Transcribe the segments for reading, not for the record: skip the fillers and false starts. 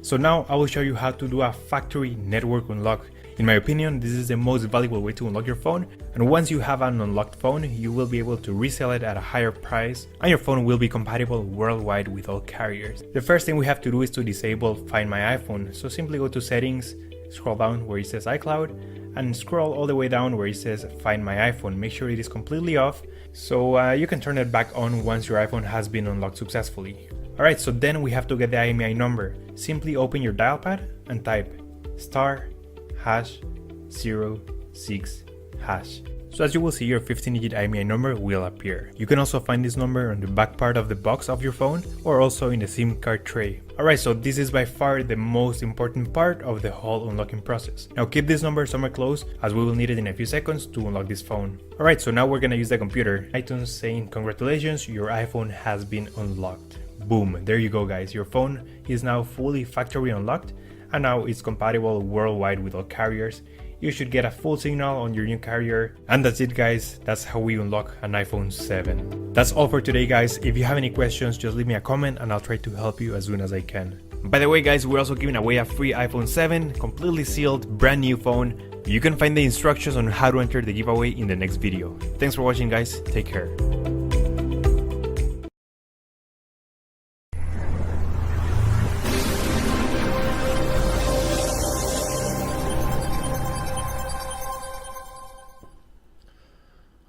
So now I will show you how to do a factory network unlock. In my opinion, this is the most valuable way to unlock your phone, and once you have an unlocked phone, you will be able to resell it at a higher price, and your phone will be compatible worldwide with all carriers. The first thing we have to do is to disable Find My iPhone, so simply go to Settings, scroll down where it says iCloud, and scroll all the way down where it says Find My iPhone. Make sure it is completely off, so you can turn it back on once your iPhone has been unlocked successfully. Alright, so then we have to get the IMEI number. Simply open your dial pad and type *#06#. So as you will see, your 15-digit IMEI number will appear. You can also find this number on the back part of the box of your phone or also in the SIM card tray. Alright, so this is by far the most important part of the whole unlocking process. Now keep this number somewhere close as we will need it in a few seconds to unlock this phone. Alright, so now we're gonna use the computer. iTunes saying congratulations, your iPhone has been unlocked. Boom, there you go guys, your phone is now fully factory unlocked and now it's compatible worldwide with all carriers. You should get a full signal on your new carrier. And that's it guys, that's how we unlock an iPhone 7. That's all for today guys. If you have any questions, just leave me a comment and I'll try to help you as soon as I can. By the way guys, we're also giving away a free iPhone 7, completely sealed, brand new phone. You can find the instructions on how to enter the giveaway in the next video. Thanks for watching guys, take care.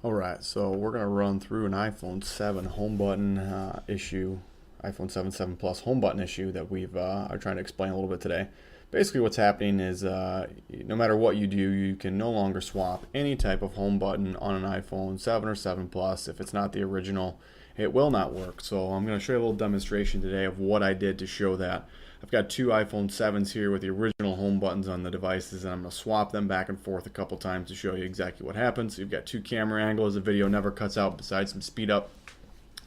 Alright, so we're going to run through an iPhone 7 home button issue, iPhone 7 Plus home button issue that we've are trying to explain a little bit today. Basically what's happening is no matter what you do, you can no longer swap any type of home button on an iPhone 7 or 7 Plus. If it's not the original, it will not work. So I'm going to show you a little demonstration today of what I did to show that. I've got two iPhone 7s here with the original home buttons on the devices, and I'm going to swap them back and forth a couple times to show you exactly what happens. You've got two camera angles, the video never cuts out besides some speed up,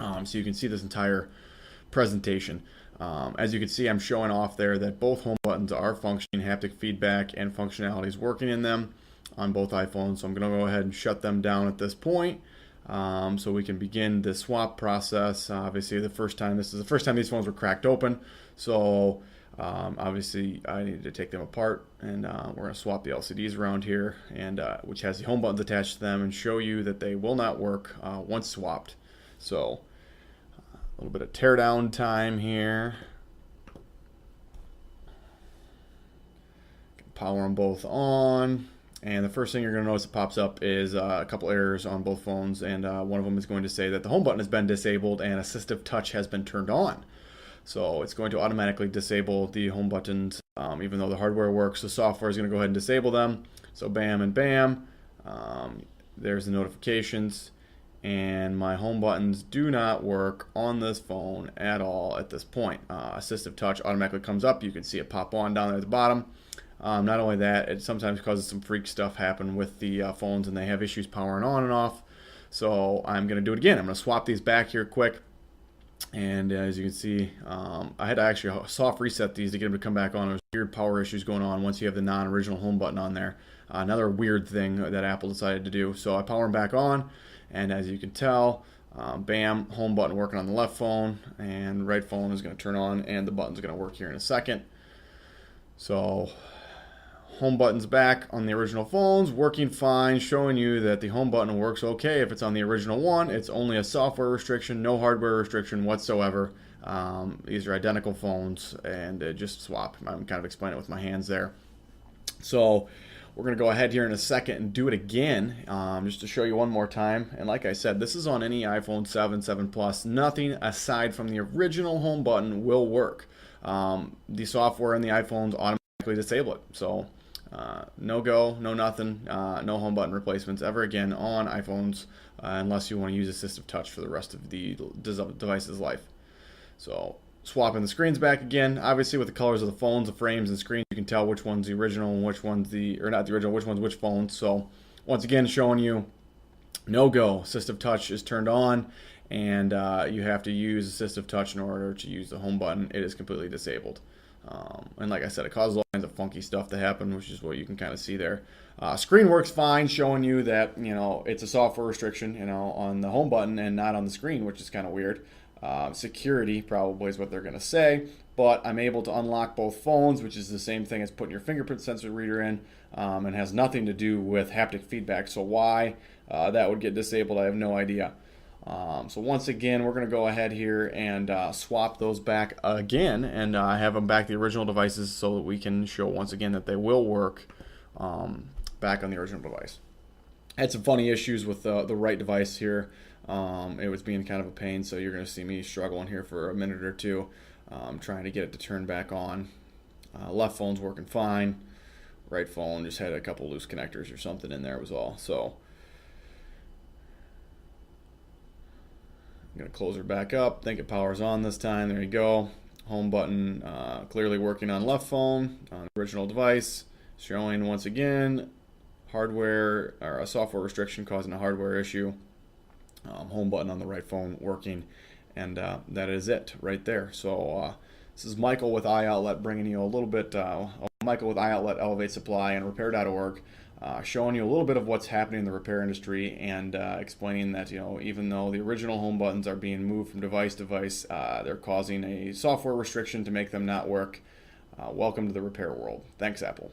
so you can see this entire presentation. As you can see, I'm showing off there that both home buttons are functioning, haptic feedback and functionality is working in them on both iPhones. So I'm going to go ahead and shut them down at this point. So we can begin the swap process. Obviously, this is the first time these phones were cracked open. So obviously, I needed to take them apart, and we're going to swap the LCDs around here, and which has the home buttons attached to them, and show you that they will not work once swapped. So a little bit of teardown time here. Power them both on. And the first thing you're going to notice that pops up is a couple errors on both phones, and one of them is going to say that the home button has been disabled and assistive touch has been turned on. So it's going to automatically disable the home buttons, even though the hardware works. The software is going to go ahead and disable them. So bam and bam, there's the notifications, and my home buttons do not work on this phone at all at this point. Assistive touch automatically comes up. You can see it pop on down there at the bottom. Not only that, it sometimes causes some freak stuff happen with the phones, and they have issues powering on and off. So I'm going to do it again. I'm going to swap these back here quick. And as you can see, I had to actually soft reset these to get them to come back on. There's weird power issues going on once you have the non-original home button on there. Another weird thing that Apple decided to do. So I power them back on, and as you can tell, bam, home button working on the left phone, and right phone is going to turn on, and the button's going to work here in a second. So home button's back on the original phones, working fine, showing you that the home button works okay. If it's on the original one, it's only a software restriction, no hardware restriction whatsoever. These are identical phones, and just swap. I'm kind of explaining it with my hands there. So we're going to go ahead here in a second and do it again, just to show you one more time. And like I said, this is on any iPhone 7, 7 Plus. Nothing aside from the original home button will work. The software in the iPhones automatically disable it. So no go, no nothing, no home button replacements ever again on iPhones unless you want to use assistive touch for the rest of the device's life. So swapping the screens back again. Obviously, with the colors of the phones, the frames, and screens, you can tell which one's the original and which one's not the original, which one's which phone. So once again, showing you no go. Assistive touch is turned on, and you have to use assistive touch in order to use the home button. It is completely disabled. And like I said, it causes all kinds of funky stuff to happen, which is what you can kind of see there. Screen works fine, showing you that it's a software restriction, on the home button and not on the screen, which is kind of weird. security probably is what they're going to say, but I'm able to unlock both phones, which is the same thing as putting your fingerprint sensor reader in, and has nothing to do with haptic feedback. So why that would get disabled, I have no idea. So once again, we're going to go ahead here and swap those back again, and have them back the original devices so that we can show once again that they will work back on the original device. I had some funny issues with the right device here. It was being kind of a pain, so you're going to see me struggling here for a minute or two, trying to get it to turn back on. Left phone's working fine. Right phone just had a couple loose connectors or something in there was all. So I'm going to close her back up. Think it powers on this time. There you go. Home button clearly working on left phone on the original device. Showing once again hardware or a software restriction causing a hardware issue. Home button on the right phone working, and that is it right there. So this is Michael with iOutlet bringing you a little bit, Michael with iOutlet Elevate Supply and Repair.org, showing you a little bit of what's happening in the repair industry, and explaining that, you know, even though the original home buttons are being moved from device to device, they're causing a software restriction to make them not work. Welcome to the repair world. Thanks, Apple.